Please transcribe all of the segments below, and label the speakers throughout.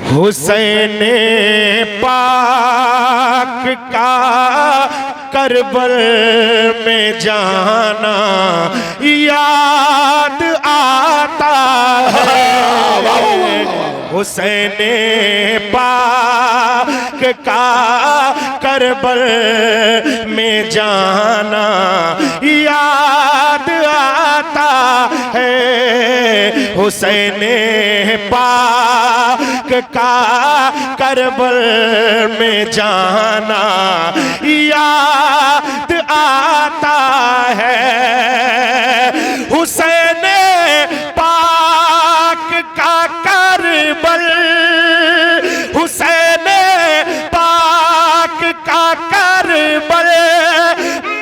Speaker 1: हुसैन पाक का करबल में जाना याद आता है। हुसैन पाक का करबल में जाना याद आता है। हुसैन पाक का करबल में जाना याद आता है। हुसैन पाक का करबल, हुसैन पाक का करबल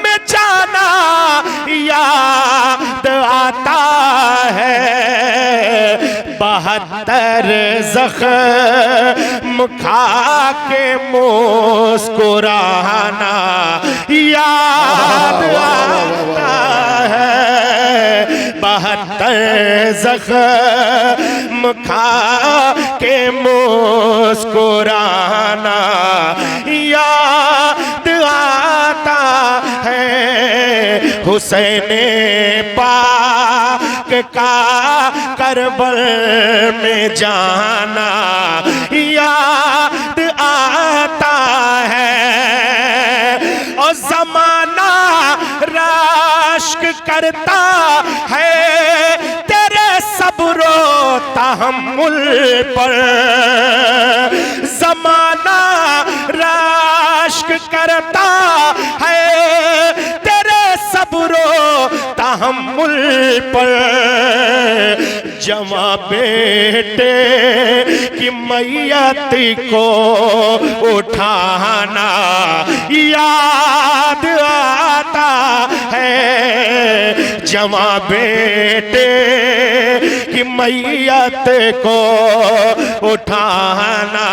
Speaker 1: में जाना याद आता है। 72 ज़ख्म खा के मुस्कुराना याद आता है। 72 ज़ख्म खा के मुस्कुराना याद आता है। हुसैन पाक का करबल में जाना याद आता है। और ज़माना रश्क करता है तेरे सब्रो तहम्मुल पर। ज़माना रश्क करता है तेरे सब्रो तहम्मुल पर। जवां बेटे की मैयत को उठाना याद आता है। जवां बेटे की मैयत को उठाना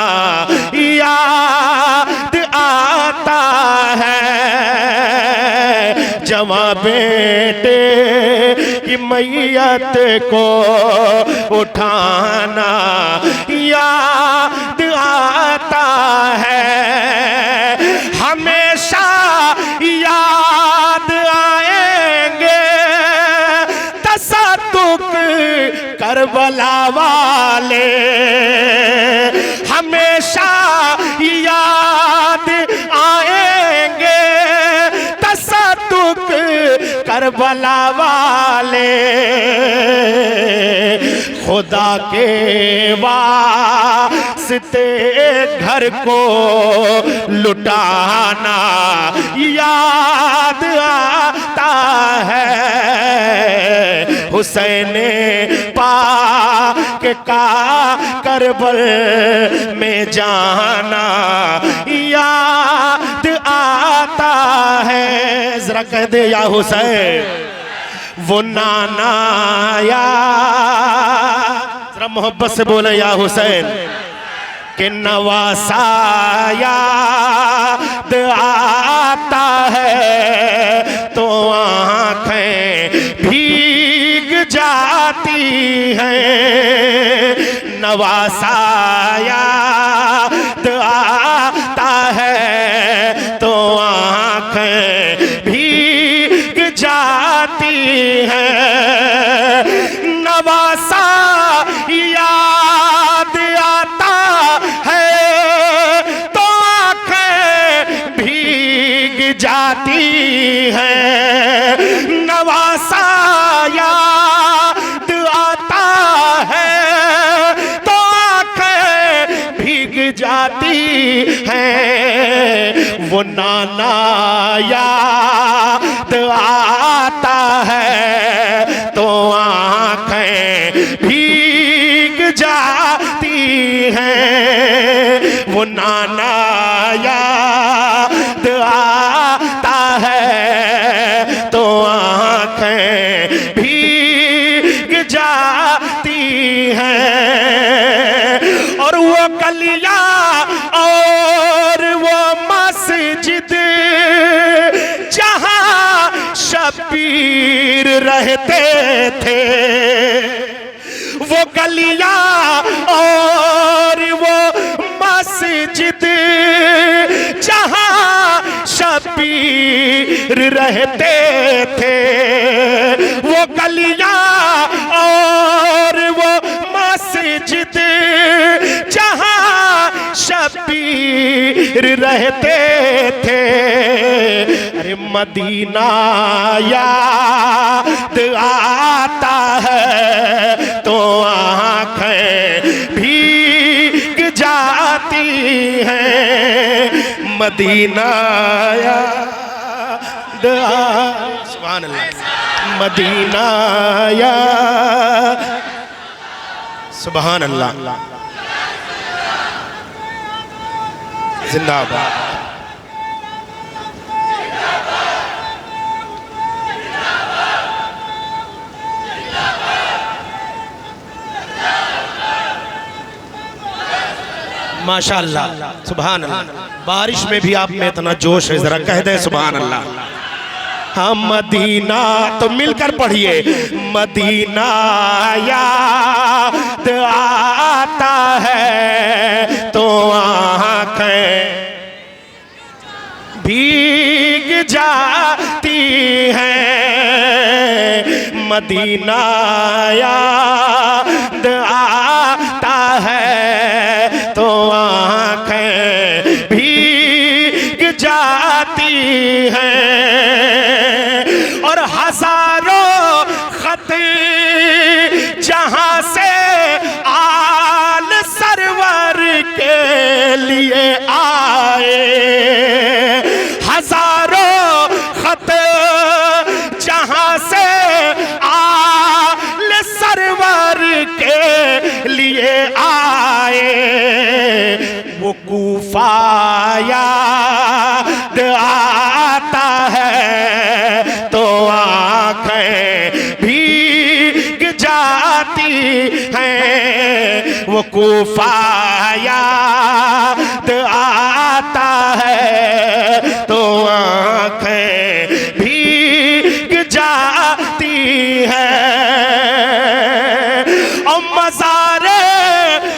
Speaker 1: याद आता है। जवां बेटे की मैयत को उठाना याद आता है। हमेशा याद आएंगे तसद्दुक करबला वाले। हमेशा याद आएंगे तसद्दुक करबला वाले। खुदा के वास्ते घर को लुटाना याद आता है। हुसैन पाक का करबल में जाना याद आता है। जरा कह दे या हुसैन वो नाना या, जरा मोहब्बत से बोले या हुसैन के नवासा याद आता है तो आँखें भीग जाती हैं। नवासा याद आता है तो आँखें भीग जाती हैं। नवासा याद आता है तो आँखें भीग जाती हैं। नवासा याद आता है तो आँखें भीग जाती हैं। वो नाना याद आता है तो आँखें भीग जाती हैं। वो नाना याद आता है तो आँखें भीग जाती हैं। और वो गलियाँ और वो मस्जिद जहाँ शब शबीर रहते थे, वो गलियां और वो मस्जिद जहां शबीर रहते थे, वो गलियां और वो मस्जिद जहां शबीर रहते थे। अरे मदीना याद आता है तो आंखें भीग जाती हैं, मदीना याद सुभान अल्लाह, मदीना याद सुभान अल्लाह, जिंदाबाद। माशाअल्लाह सुभान अल्लाह, बारिश में भी आप में इतना जोश है, जरा कह दे सुभान अल्लाह। हाँ मदीना, तो मिलकर पढ़िए, मदीना याद आता है तो आंखें भीग जाती हैं, मदीना याद आता है तो आंखें भीग जाती हैं, और हजारों खत जहां से आल सरवर के लिए आए, हजारों खत जहां से आल सरवर के लिए आए, वो कूफा याद आता है तो आंखें भीग जाती हैं, वो कूफा याद आता है तो आंखें भीग जाती हैं, और मज़ारे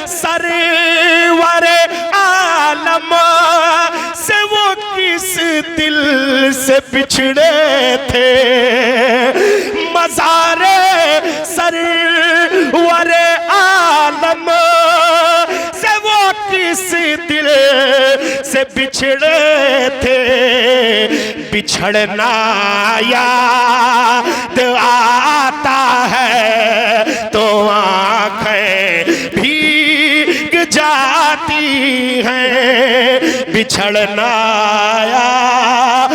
Speaker 1: सरवरे आलम से वो किस दिल से बिछड़े थे, मज़ारे सरवरे आलम से वो किस दिल से बिछड़े थे, बिछड़ना याद आता है तो आंखें भीग जाती हैं, बिछड़ना याद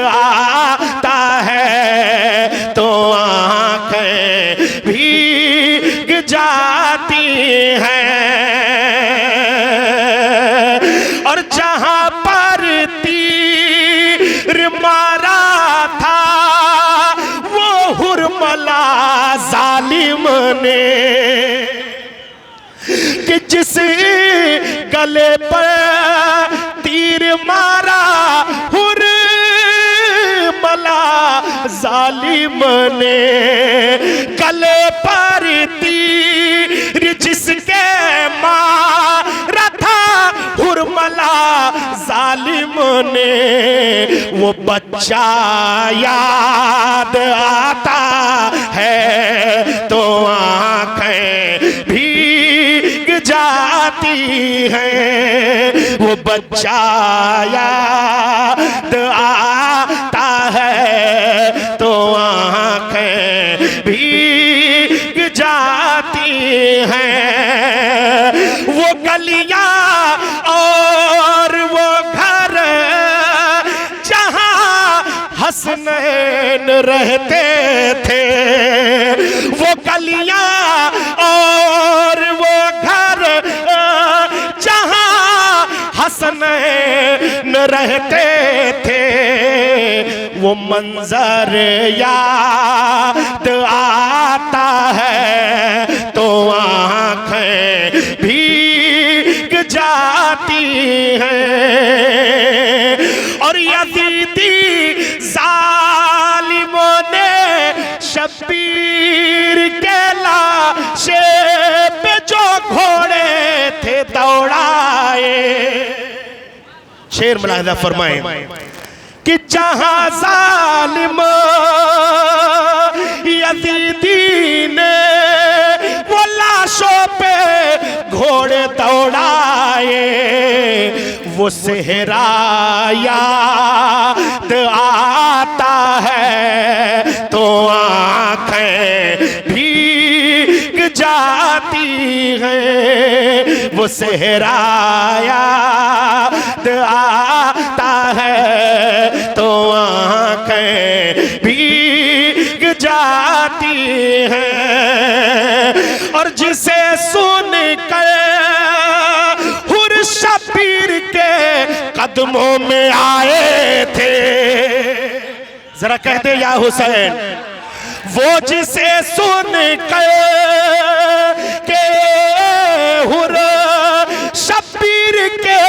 Speaker 1: आता है तो आंखें भीग जाती हैं, और जहां पर तीर मारा था वो हुरमला जालिम ने, कि जिस गले पर तीर मारा हुरमला जालिम ने, गले पर तीर जिसके मारा था हुरमला जालिम ने, वो बच्चा याद आता है तो आंखें भीग जाती हैं, वो बच्चा याद आता है तो आंखें भीग जाती हैं, वो गलियां और वो घर जहां हसनैन रहते थे, वो गलियां और वो घर जहां हसनैन रहते थे, वो मंजर याद आता है तो आंखें भीग जाती हैं, और यजीदी जालिमों ने शब्बीर के लाशे पे जो घोड़े थे दौड़ाए। शेर मुलाहिजा फरमाए कि जहां जालिम यजीदी ने वो लाशों पे घोड़े दौड़ाए, वो सेहरा याद आता है तो आंखें भीग जाती हैं। वो सेहरा याद आता है तो आंखें भीग जाती हैं। और जिसे सुन कर हुर शब्बीर के कदमों में आए थे, जरा कहते या हुसैन, वो जिसे सुन कर के हुर शब्बीर के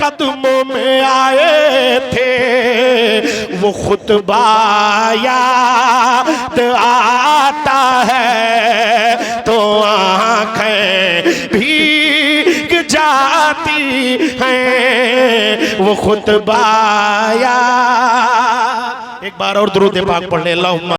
Speaker 1: कदमों में आए थे, वो खुतबा याद आता है तो आंखें भीग जाती हैं। वो खुतबा याद। एक बार और दुरूद पाक पढ़ ले। अल्लाहुम्मा